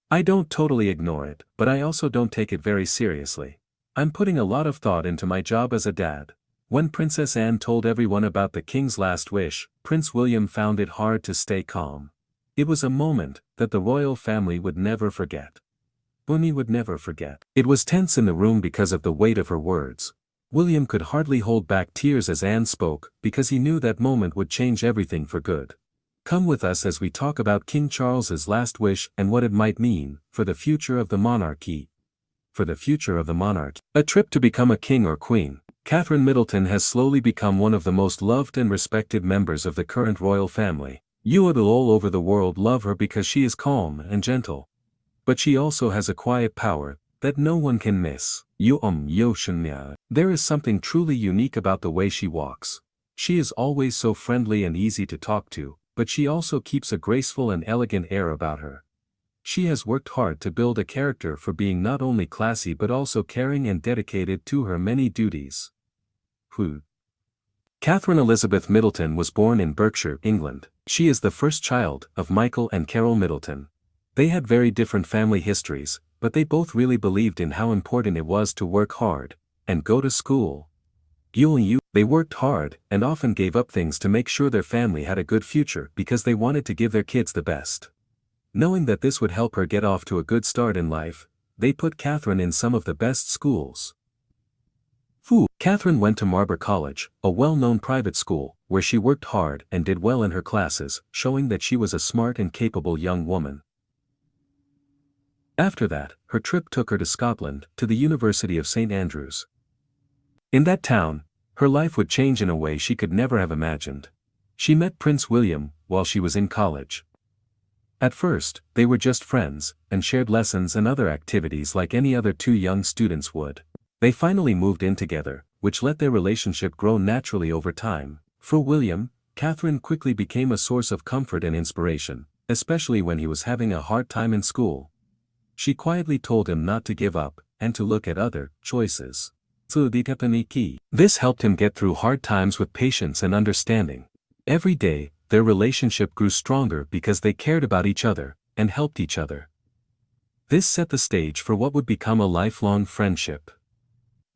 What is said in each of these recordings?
I don't totally ignore it, but I also don't take it very seriously. I'm putting a lot of thought into my job as a dad. When Princess Anne told everyone about the king's last wish, Prince William found it hard to stay calm. It was a moment that the royal family would never forget. Bunny would never forget. It was tense in the room because of the weight of her words. William could hardly hold back tears as Anne spoke because he knew that moment would change everything for good. Come with us as we talk about King Charles's last wish and what it might mean for the future of the monarchy. For the future of the monarchy. A trip to become a king or queen. Catherine Middleton has slowly become one of the most loved and respected members of the current royal family. People all over the world love her because she is calm and gentle. But she also has a quiet power that no one can miss. There is something truly unique about the way she walks. She is always so friendly and easy to talk to, but she also keeps a graceful and elegant air about her. She has worked hard to build a character for being not only classy but also caring and dedicated to her many duties. Catherine Elizabeth Middleton was born in Berkshire, England. She is the first child of Michael and Carol Middleton. They had very different family histories, but they both really believed in how important it was to work hard and go to school. They worked hard and often gave up things to make sure their family had a good future because they wanted to give their kids the best. Knowing that this would help her get off to a good start in life, they put Catherine in some of the best schools. Catherine went to Marlborough College, a well-known private school, where she worked hard and did well in her classes, showing that she was a smart and capable young woman. After that, her trip took her to Scotland, to the University of St. Andrews. In that town, her life would change in a way she could never have imagined. She met Prince William while she was in college. At first, they were just friends, and shared lessons and other activities like any other two young students would. They finally moved in together, which let their relationship grow naturally over time. For William, Catherine quickly became a source of comfort and inspiration, especially when he was having a hard time in school. She quietly told him not to give up, and to look at other choices. This helped him get through hard times with patience and understanding. Every day, their relationship grew stronger because they cared about each other, and helped each other. This set the stage for what would become a lifelong friendship.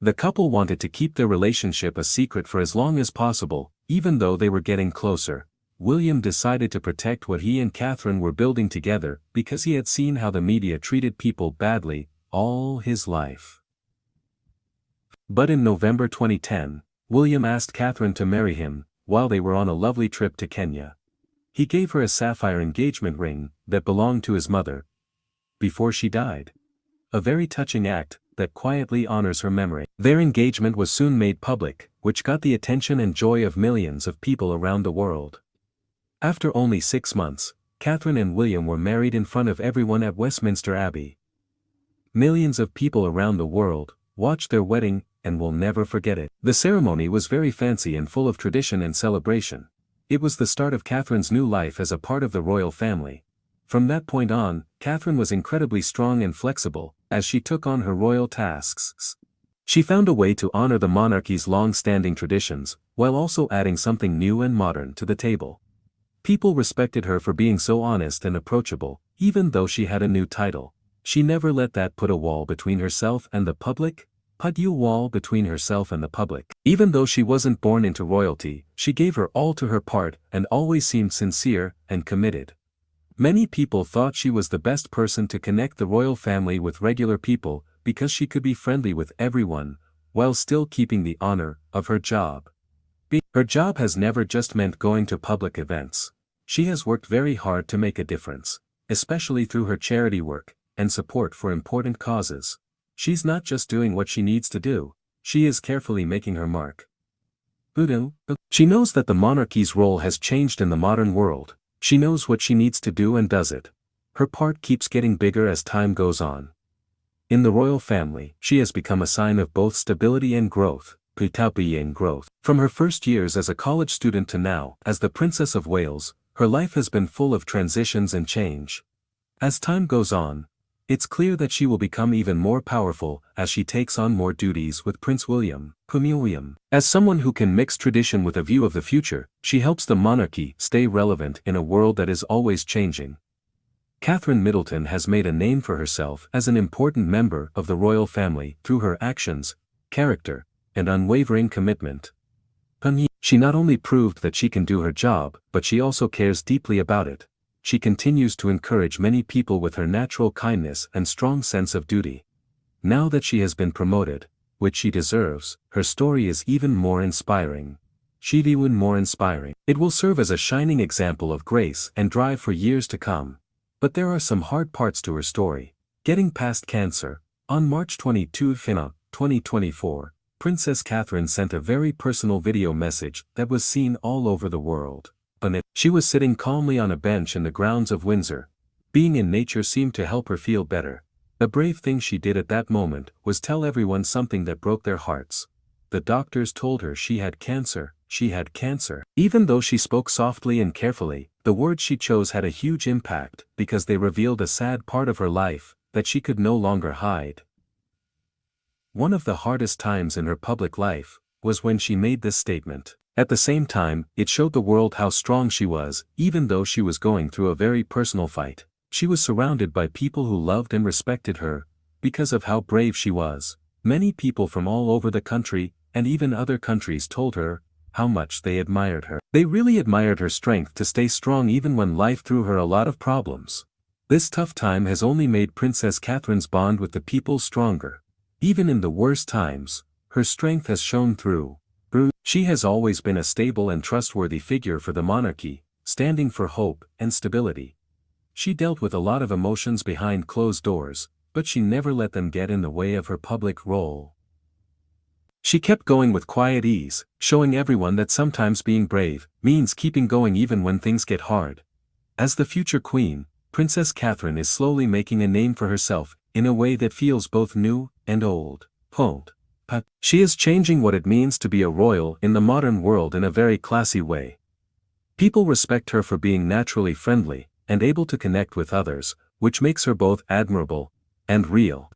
The couple wanted to keep their relationship a secret for as long as possible, even though they were getting closer. William decided to protect what he and Catherine were building together because he had seen how the media treated people badly all his life. But in November 2010, William asked Catherine to marry him while they were on a lovely trip to Kenya. He gave her a sapphire engagement ring that belonged to his mother before she died. A very touching act that quietly honors her memory. Their engagement was soon made public, which got the attention and joy of millions of people around the world. After only 6 months, Catherine and William were married in front of everyone at Westminster Abbey. Millions of people around the world watched their wedding and will never forget it. The ceremony was very fancy and full of tradition and celebration. It was the start of Catherine's new life as a part of the royal family. From that point on, Catherine was incredibly strong and flexible as she took on her royal tasks. She found a way to honor the monarchy's long-standing traditions, while also adding something new and modern to the table. People respected her for being so honest and approachable, even though she had a new title. She never let that put a wall between herself and the public. Even though she wasn't born into royalty, she gave her all to her part and always seemed sincere and committed. Many people thought she was the best person to connect the royal family with regular people because she could be friendly with everyone, while still keeping the honor of her job. Her job has never just meant going to public events. She has worked very hard to make a difference, especially through her charity work and support for important causes. She's not just doing what she needs to do, she is carefully making her mark. She knows that the monarchy's role has changed in the modern world. She knows what she needs to do and does it. Her part keeps getting bigger as time goes on. In the royal family, she has become a sign of both stability and growth. From her first years as a college student to now, as the Princess of Wales, her life has been full of transitions and change. As time goes on, it's clear that she will become even more powerful as she takes on more duties with Prince William. As someone who can mix tradition with a view of the future, she helps the monarchy stay relevant in a world that is always changing. Catherine Middleton has made a name for herself as an important member of the royal family through her actions, character, and unwavering commitment. She not only proved that she can do her job, but she also cares deeply about it. She continues to encourage many people with her natural kindness and strong sense of duty. Now that she has been promoted, which she deserves, her story is even more inspiring. Even more inspiring. It will serve as a shining example of grace and drive for years to come. But there are some hard parts to her story. Getting past cancer. On March 22, 2024, Princess Catherine sent a very personal video message that was seen all over the world. She was sitting calmly on a bench in the grounds of Windsor. Being in nature seemed to help her feel better. The brave thing she did at that moment was tell everyone something that broke their hearts. The doctors told her she had cancer. Even though she spoke softly and carefully, the words she chose had a huge impact because they revealed a sad part of her life that she could no longer hide. One of the hardest times in her public life was when she made this statement. At the same time, it showed the world how strong she was, even though she was going through a very personal fight. She was surrounded by people who loved and respected her because of how brave she was. Many people from all over the country, and even other countries, told her how much they admired her. They really admired her strength to stay strong even when life threw her a lot of problems. This tough time has only made Princess Catherine's bond with the people stronger. Even in the worst times, her strength has shown through. She has always been a stable and trustworthy figure for the monarchy, standing for hope and stability. She dealt with a lot of emotions behind closed doors, but she never let them get in the way of her public role. She kept going with quiet ease, showing everyone that sometimes being brave means keeping going even when things get hard. As the future queen, Princess Catherine is slowly making a name for herself in a way that feels both new and old. She is changing what it means to be a royal in the modern world in a very classy way. People respect her for being naturally friendly and able to connect with others, which makes her both admirable and real.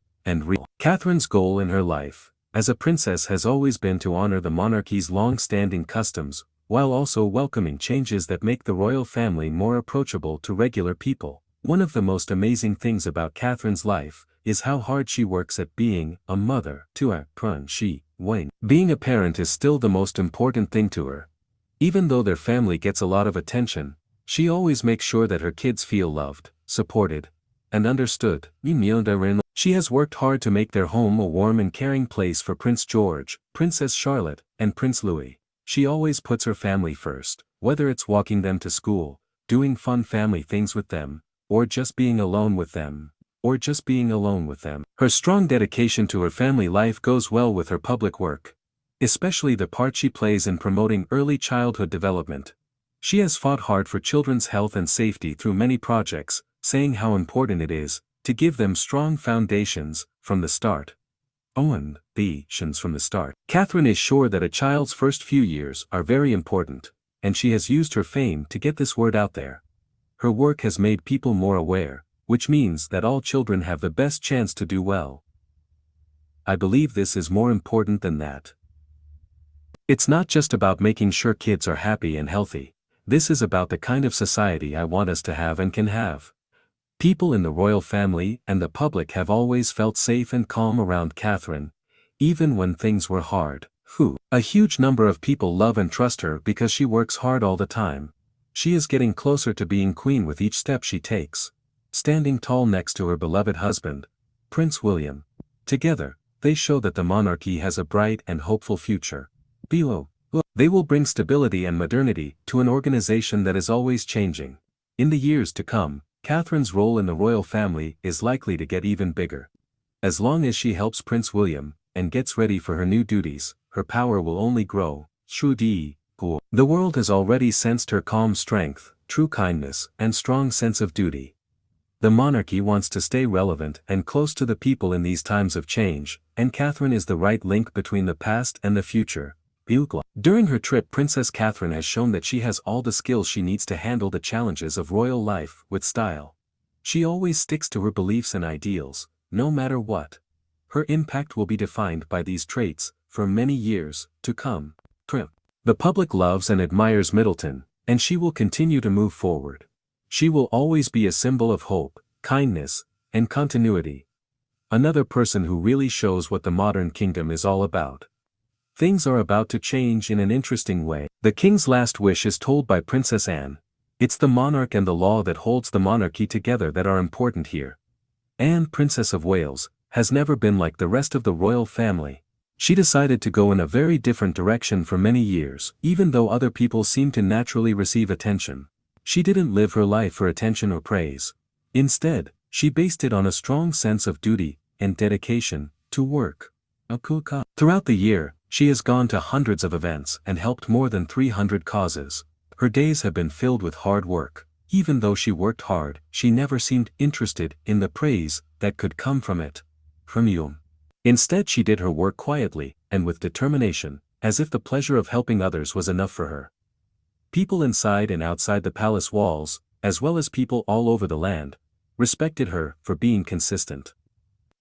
Catherine's goal in her life as a princess has always been to honor the monarchy's long-standing customs, while also welcoming changes that make the royal family more approachable to regular people. One of the most amazing things about Catherine's life is how hard she works at being a mother to her. Being a parent is still the most important thing to her. Even though their family gets a lot of attention, she always makes sure that her kids feel loved, supported, and understood. She has worked hard to make their home a warm and caring place for Prince George, Princess Charlotte, and Prince Louis. She always puts her family first, whether it's walking them to school, doing fun family things with them, or just being alone with them. Her strong dedication to her family life goes well with her public work, especially the part she plays in promoting early childhood development. She has fought hard for children's health and safety through many projects, saying how important it is to give them strong foundations from the start. Catherine is sure that a child's first few years are very important, and she has used her fame to get this word out there. Her work has made people more aware, which means that all children have the best chance to do well. I believe this is more important than that. It's not just about making sure kids are happy and healthy. This is about the kind of society I want us to have and can have. People in the royal family and the public have always felt safe and calm around Catherine, even when things were hard. A huge number of people love and trust her because she works hard all the time. She is getting closer to being queen with each step she takes. Standing tall next to her beloved husband, Prince William. Together, they show that the monarchy has a bright and hopeful future. They will bring stability and modernity to an organization that is always changing. In the years to come, Catherine's role in the royal family is likely to get even bigger. As long as she helps Prince William and gets ready for her new duties, her power will only grow. The world has already sensed her calm strength, true kindness, and strong sense of duty. The monarchy wants to stay relevant and close to the people in these times of change, and Catherine is the right link between the past and the future. During her trip, Princess Catherine has shown that she has all the skills she needs to handle the challenges of royal life with style. She always sticks to her beliefs and ideals, no matter what. Her impact will be defined by these traits for many years to come. The public loves and admires Middleton, and she will continue to move forward. She will always be a symbol of hope, kindness, and continuity. Another person who really shows what the modern kingdom is all about. Things are about to change in an interesting way. The king's last wish is told by Princess Anne. It's the monarch and the law that holds the monarchy together that are important here. Anne, Princess of Wales, has never been like the rest of the royal family. She decided to go in a very different direction for many years, even though other people seemed to naturally receive attention. She didn't live her life for attention or praise. Instead, she based it on a strong sense of duty and dedication to work. Throughout the year, she has gone to hundreds of events and helped more than 300 causes. Her days have been filled with hard work. Even though she worked hard, she never seemed interested in the praise that could come from it. Instead, she did her work quietly and with determination, as if the pleasure of helping others was enough for her. People inside and outside the palace walls, as well as people all over the land, respected her for being consistent.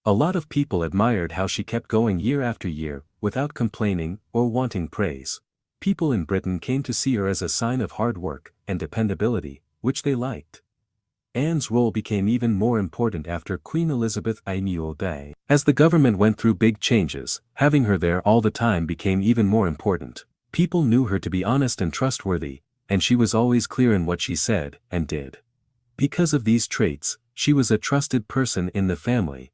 A lot of people admired how she kept going year after year, without complaining or wanting praise. People in Britain came to see her as a sign of hard work and dependability, which they liked. Anne's role became even more important after Queen Elizabeth died. As the government went through big changes, having her there all the time became even more important. People knew her to be honest and trustworthy, and she was always clear in what she said and did. Because of these traits, she was a trusted person in the family.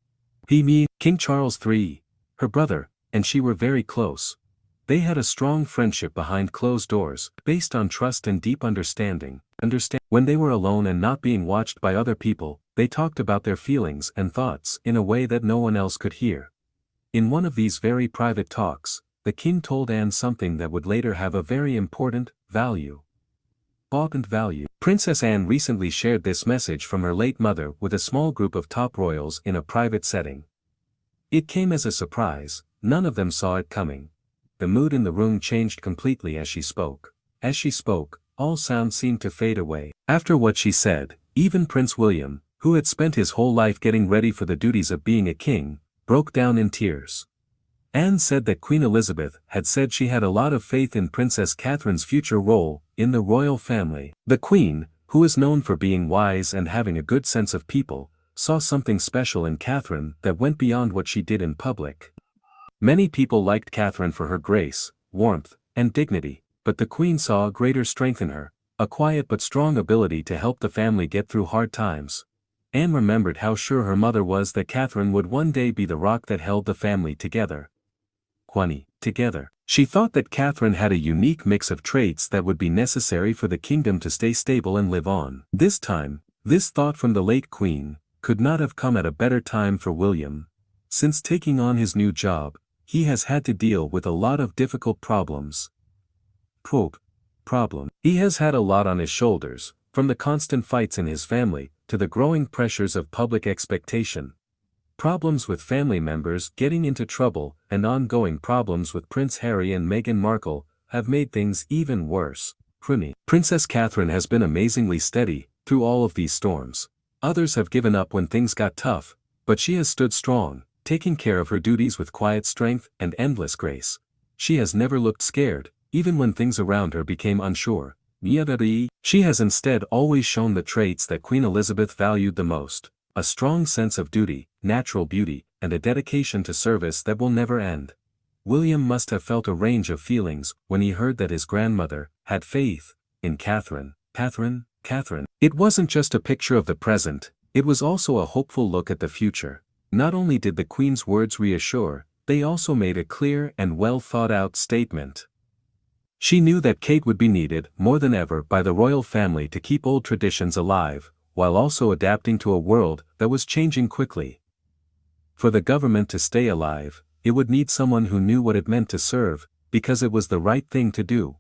King Charles III, her brother, and she were very close. They had a strong friendship behind closed doors, based on trust and deep understanding. When they were alone and not being watched by other people, they talked about their feelings and thoughts in a way that no one else could hear. In one of these very private talks, the king told Anne something that would later have a very important value. Princess Anne recently shared this message from her late mother with a small group of top royals in a private setting. It came as a surprise, none of them saw it coming. The mood in the room changed completely as she spoke. As she spoke, all sound seemed to fade away. After what she said, even Prince William, who had spent his whole life getting ready for the duties of being a king, broke down in tears. Anne said that Queen Elizabeth had said she had a lot of faith in Princess Catherine's future role in the royal family. The Queen, who is known for being wise and having a good sense of people, saw something special in Catherine that went beyond what she did in public. Many people liked Catherine for her grace, warmth, and dignity, but the Queen saw a greater strength in her, a quiet but strong ability to help the family get through hard times. Anne remembered how sure her mother was that Catherine would one day be the rock that held the family together. She thought that Catherine had a unique mix of traits that would be necessary for the kingdom to stay stable and live on. This thought from the late Queen could not have come at a better time for William. Since taking on his new job, he has had to deal with a lot of difficult problems. He has had a lot on his shoulders, from the constant fights in his family, to the growing pressures of public expectation. Problems with family members getting into trouble and ongoing problems with Prince Harry and Meghan Markle have made things even worse. Princess Catherine has been amazingly steady through all of these storms. Others have given up when things got tough, but she has stood strong, taking care of her duties with quiet strength and endless grace. She has never looked scared, even when things around her became unsure. She has instead always shown the traits that Queen Elizabeth valued the most: a strong sense of duty, natural beauty, and a dedication to service that will never end. William must have felt a range of feelings when he heard that his grandmother had faith in Catherine. It wasn't just a picture of the present, it was also a hopeful look at the future. Not only did the Queen's words reassure, they also made a clear and well thought out statement. She knew that Kate would be needed more than ever by the royal family to keep old traditions alive, while also adapting to a world that was changing quickly. For the government to stay alive, it would need someone who knew what it meant to serve, because it was the right thing to do.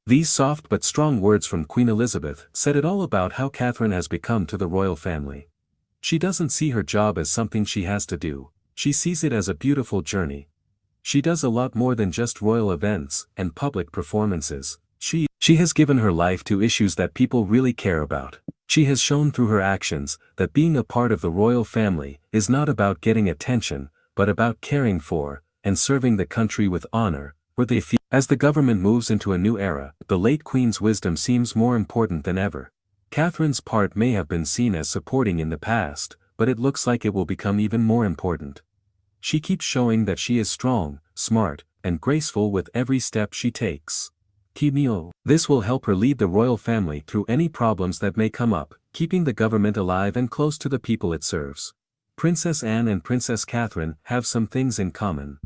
These soft but strong words from Queen Elizabeth said it all about how Catherine has become to the royal family. She doesn't see her job as something she has to do, she sees it as a beautiful journey. She does a lot more than just royal events and public performances. She has given her life to issues that people really care about. She has shown through her actions that being a part of the royal family is not about getting attention, but about caring for and serving the country with honor. As the government moves into a new era, the late Queen's wisdom seems more important than ever. Catherine's part may have been seen as supporting in the past, but it looks like it will become even more important. She keeps showing that she is strong, smart, and graceful with every step she takes. Kimio. This will help her lead the royal family through any problems that may come up, keeping the government alive and close to the people it serves. Princess Anne and Princess Catherine have some things in common.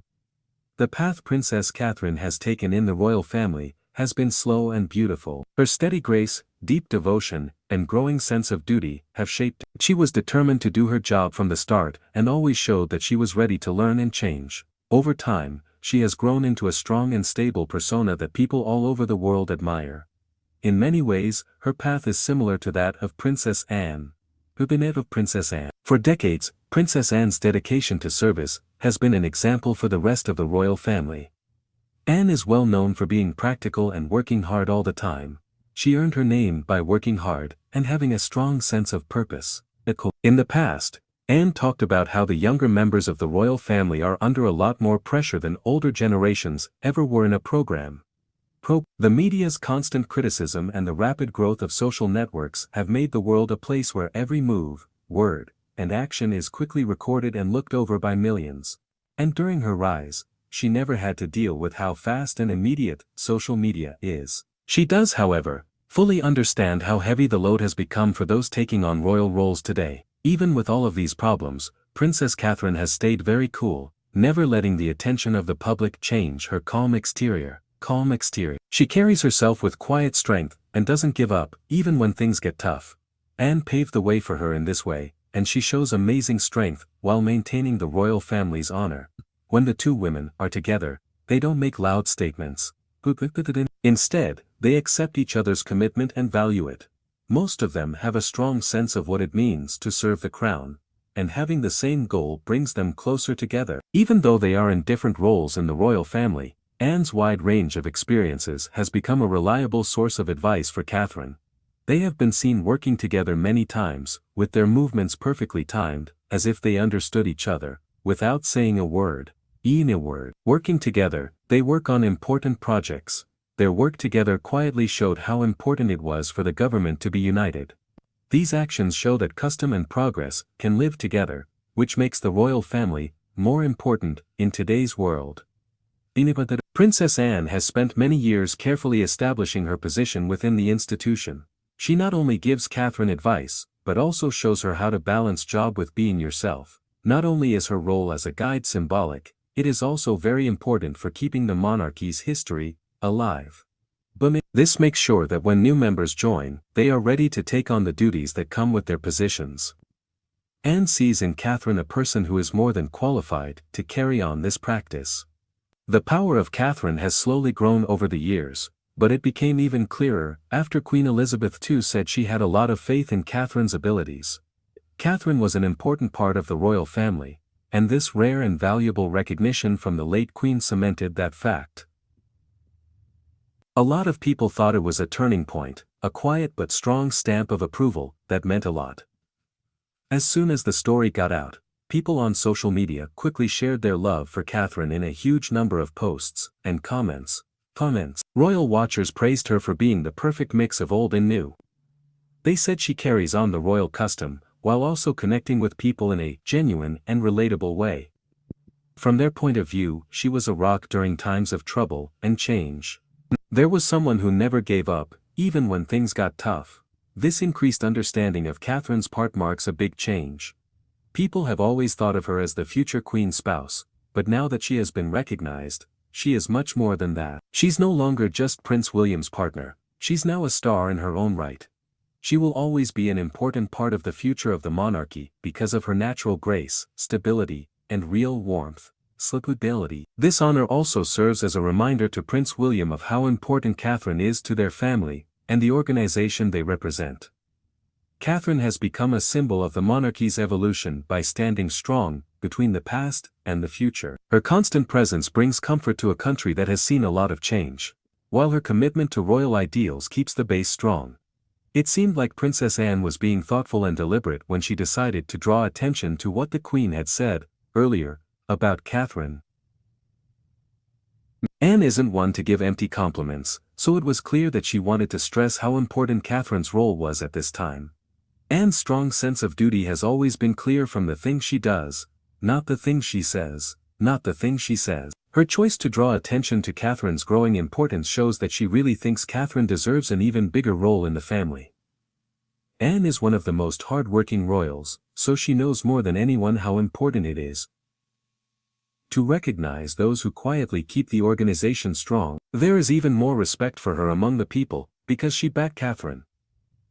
The path Princess Catherine has taken in the royal family has been slow and beautiful. Her steady grace, deep devotion, and growing sense of duty have shaped her. She was determined to do her job from the start and always showed that she was ready to learn and change. Over time, she has grown into a strong and stable persona that people all over the world admire. In many ways, her path is similar to that of Princess Anne. Cabinet of Princess Anne. For decades, Princess Anne's dedication to service has been an example for the rest of the royal family. Anne is well known for being practical and working hard all the time. She earned her name by working hard and having a strong sense of purpose. In the past, Anne talked about how the younger members of the royal family are under a lot more pressure than older generations ever were in a program. The media's constant criticism and the rapid growth of social networks have made the world a place where every move, word, and action is quickly recorded and looked over by millions. And during her rise, she never had to deal with how fast and immediate social media is. She does, however, fully understand how heavy the load has become for those taking on royal roles today. Even with all of these problems, Princess Catherine has stayed very cool, never letting the attention of the public change her calm exterior. She carries herself with quiet strength and doesn't give up, even when things get tough. Anne paved the way for her in this way, and she shows amazing strength while maintaining the royal family's honor. When the two women are together, they don't make loud statements. Instead, they accept each other's commitment and value it. Most of them have a strong sense of what it means to serve the crown, and having the same goal brings them closer together. Even though they are in different roles in the royal family, Anne's wide range of experiences has become a reliable source of advice for Catherine. They have been seen working together many times, with their movements perfectly timed, as if they understood each other, without saying a word. Working together, they work on important projects. Their work together quietly showed how important it was for the government to be united. These actions show that custom and progress can live together, which makes the royal family more important in today's world. Princess Anne has spent many years carefully establishing her position within the institution. She not only gives Catherine advice, but also shows her how to balance job with being yourself. Not only is her role as a guide symbolic, it is also very important for keeping the monarchy's history alive. This makes sure that when new members join, they are ready to take on the duties that come with their positions. Anne sees in Catherine a person who is more than qualified to carry on this practice. The power of Catherine has slowly grown over the years, but it became even clearer after Queen Elizabeth II said she had a lot of faith in Catherine's abilities. Catherine was an important part of the royal family, and this rare and valuable recognition from the late Queen cemented that fact. A lot of people thought it was a turning point, a quiet but strong stamp of approval that meant a lot. As soon as the story got out, people on social media quickly shared their love for Catherine in a huge number of posts and comments. Royal watchers praised her for being the perfect mix of old and new. They said she carries on the royal custom, while also connecting with people in a genuine and relatable way. From their point of view, she was a rock during times of trouble and change. There was someone who never gave up, even when things got tough. This increased understanding of Catherine's part marks a big change. People have always thought of her as the future queen's spouse, but now that she has been recognized, she is much more than that. She's no longer just Prince William's partner, she's now a star in her own right. She will always be an important part of the future of the monarchy because of her natural grace, stability, and real warmth. This honor also serves as a reminder to Prince William of how important Catherine is to their family and the organization they represent. Catherine has become a symbol of the monarchy's evolution by standing strong between the past and the future. Her constant presence brings comfort to a country that has seen a lot of change, while her commitment to royal ideals keeps the base strong. It seemed like Princess Anne was being thoughtful and deliberate when she decided to draw attention to what the Queen had said earlier about Catherine. Anne isn't one to give empty compliments, so it was clear that she wanted to stress how important Catherine's role was at this time. Anne's strong sense of duty has always been clear from the things she does, not the things she says, not the things she says. Her choice to draw attention to Catherine's growing importance shows that she really thinks Catherine deserves an even bigger role in the family. Anne is one of the most hard-working royals, so she knows more than anyone how important it is to recognize those who quietly keep the organization strong. There is even more respect for her among the people, because she backed Catherine.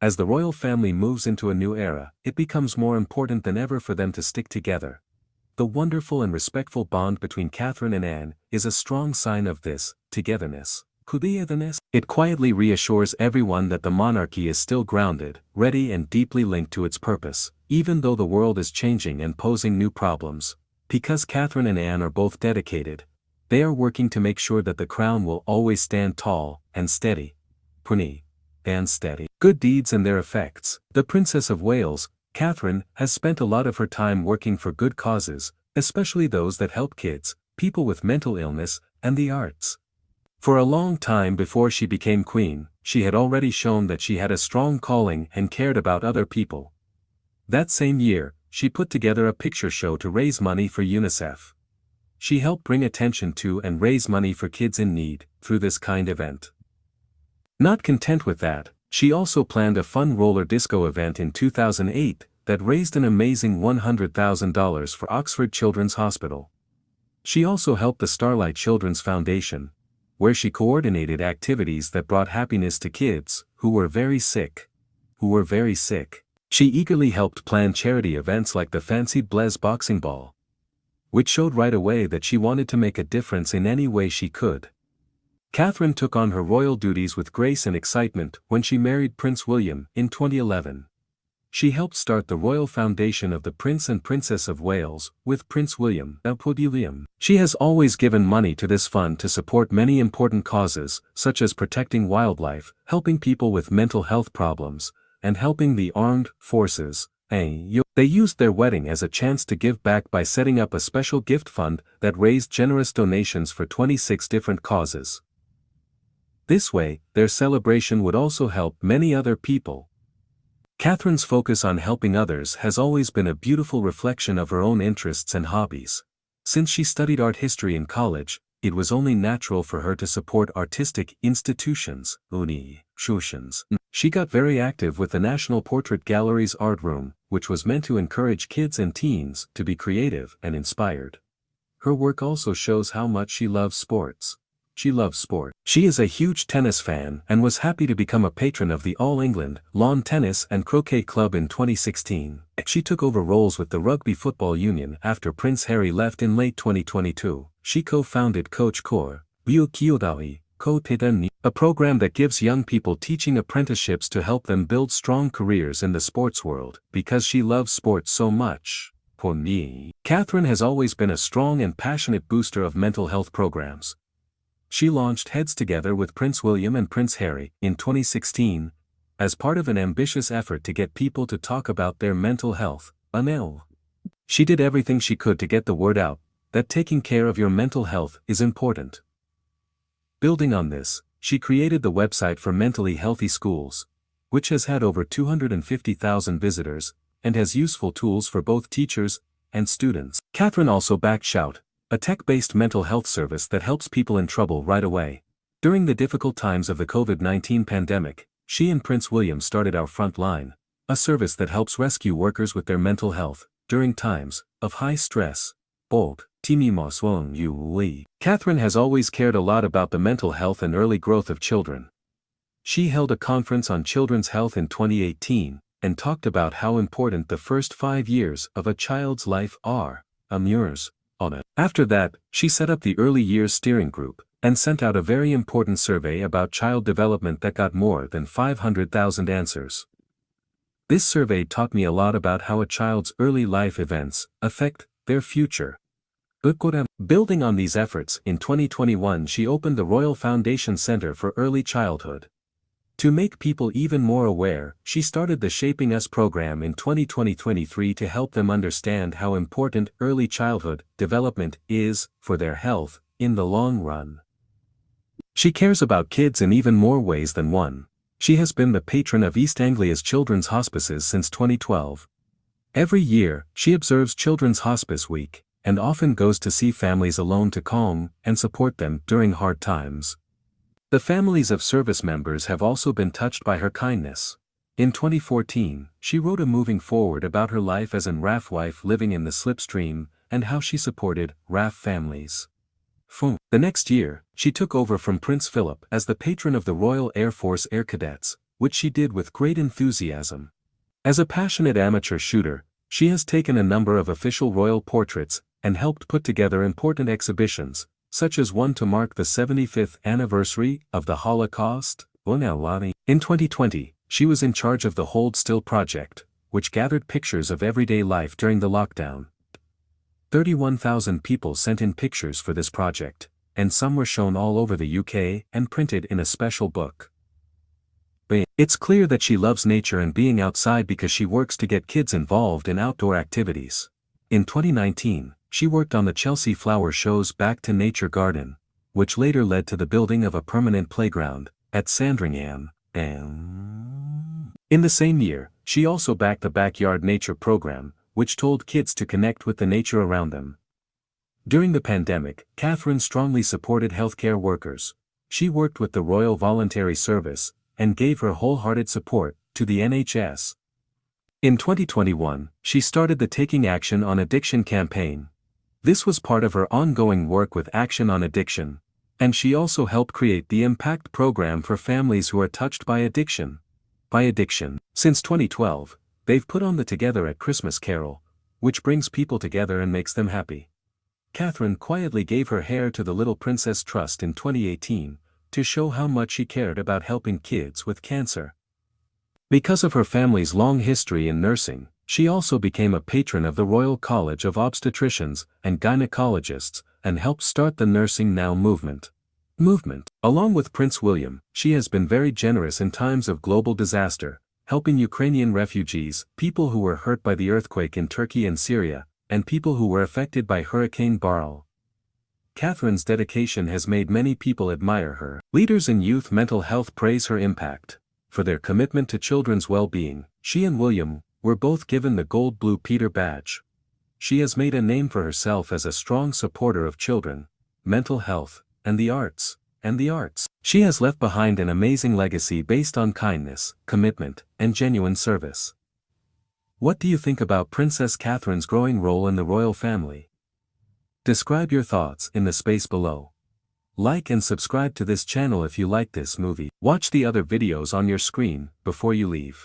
As the royal family moves into a new era, it becomes more important than ever for them to stick together. The wonderful and respectful bond between Catherine and Anne is a strong sign of this togetherness. It quietly reassures everyone that the monarchy is still grounded, ready and deeply linked to its purpose, even though the world is changing and posing new problems. Because Catherine and Anne are both dedicated, they are working to make sure that the crown will always stand tall and steady. Puni and steady. Good deeds and their effects. The Princess of Wales, Catherine, has spent a lot of her time working for good causes, especially those that help kids, people with mental illness, and the arts. For a long time before she became queen, she had already shown that she had a strong calling and cared about other people. That same year, she put together a picture show to raise money for UNICEF. She helped bring attention to and raise money for kids in need through this kind event. Not content with that, she also planned a fun roller disco event in 2008 that raised an amazing $100,000 for Oxford Children's Hospital. She also helped the Starlight Children's Foundation, where she coordinated activities that brought happiness to kids who were very sick. She eagerly helped plan charity events like the Fancied Blaise Boxing Ball, which showed right away that she wanted to make a difference in any way she could. Catherine took on her royal duties with grace and excitement when she married Prince William in 2011. She helped start the Royal Foundation of the Prince and Princess of Wales with Prince William. She has always given money to this fund to support many important causes, such as protecting wildlife, helping people with mental health problems, and helping the armed forces. They used their wedding as a chance to give back by setting up a special gift fund that raised generous donations for 26 different causes. This way, their celebration would also help many other people. Catherine's focus on helping others has always been a beautiful reflection of her own interests and hobbies. Since she studied art history in college, it was only natural for her to support artistic institutions. She got very active with the National Portrait Gallery's art room, which was meant to encourage kids and teens to be creative and inspired. Her work also shows how much she loves sports. She loves sport. She is a huge tennis fan and was happy to become a patron of the All England Lawn Tennis and Croquet Club in 2016. She took over roles with the Rugby Football Union after Prince Harry left in late 2022. She co-founded Coach Core, a program that gives young people teaching apprenticeships to help them build strong careers in the sports world. Because she loves sports so much, Catherine has always been a strong and passionate booster of mental health programs. She launched Heads Together with Prince William and Prince Harry in 2016, as part of an ambitious effort to get people to talk about their mental health. She did everything she could to get the word out that taking care of your mental health is important. Building on this, she created the website for Mentally Healthy Schools, which has had over 250,000 visitors, and has useful tools for both teachers and students. Catherine also backed Shout, a tech-based mental health service that helps people in trouble right away. During the difficult times of the COVID-19 pandemic, she and Prince William started Our Front Line, a service that helps rescue workers with their mental health during times of high stress. Catherine has always cared a lot about the mental health and early growth of children. She held a conference on children's health in 2018 and talked about how important the first 5 years of a child's life are. After that, she set up the Early Years Steering Group and sent out a very important survey about child development that got more than 500,000 answers. This survey taught me a lot about how a child's early life events affect their future. Building on these efforts, in 2021 she opened the Royal Foundation Center for Early Childhood. To make people even more aware, she started the Shaping Us program in 2023 to help them understand how important early childhood development is for their health in the long run. She cares about kids in even more ways than one. She has been the patron of East Anglia's Children's Hospices since 2012. Every year, she observes Children's Hospice Week, and often goes to see families alone to calm and support them during hard times. The families of service members have also been touched by her kindness. In 2014, she wrote a moving forward about her life as an RAF wife living in the slipstream and how she supported RAF families. The next year, she took over from Prince Philip as the patron of the Royal Air Force Air Cadets, which she did with great enthusiasm. As a passionate amateur shooter, she has taken a number of official royal portraits and helped put together important exhibitions, such as one to mark the 75th anniversary of the Holocaust. In 2020, she was in charge of the Hold Still project, which gathered pictures of everyday life during the lockdown. 31,000 people sent in pictures for this project, and some were shown all over the UK and printed in a special book. It's clear that she loves nature and being outside because she works to get kids involved in outdoor activities. In 2019, she worked on the Chelsea Flower Show's Back to Nature Garden, which later led to the building of a permanent playground at Sandringham. In the same year, she also backed the Backyard Nature program, which told kids to connect with the nature around them. During the pandemic, Catherine strongly supported healthcare workers. She worked with the Royal Voluntary Service and gave her wholehearted support to the NHS. In 2021, she started the Taking Action on Addiction campaign. This was part of her ongoing work with Action on Addiction, and she also helped create the Impact program for families who are touched by addiction. Since 2012, they've put on the Together at Christmas Carol, which brings people together and makes them happy. Catherine quietly gave her hair to the Little Princess Trust in 2018, to show how much she cared about helping kids with cancer. Because of her family's long history in nursing, she also became a patron of the Royal College of Obstetricians and Gynecologists, and helped start the Nursing Now movement. Along with Prince William, she has been very generous in times of global disaster, helping Ukrainian refugees, people who were hurt by the earthquake in Turkey and Syria, and people who were affected by Hurricane Beryl. Catherine's dedication has made many people admire her. Leaders in youth mental health praise her impact. For their commitment to children's well-being, she and William were both given the Gold Blue Peter Badge. She has made a name for herself as a strong supporter of children, mental health, and the arts. She has left behind an amazing legacy based on kindness, commitment, and genuine service. What do you think about Princess Catherine's growing role in the royal family? Describe your thoughts in the space below. Like and subscribe to this channel if you like this movie. Watch the other videos on your screen before you leave.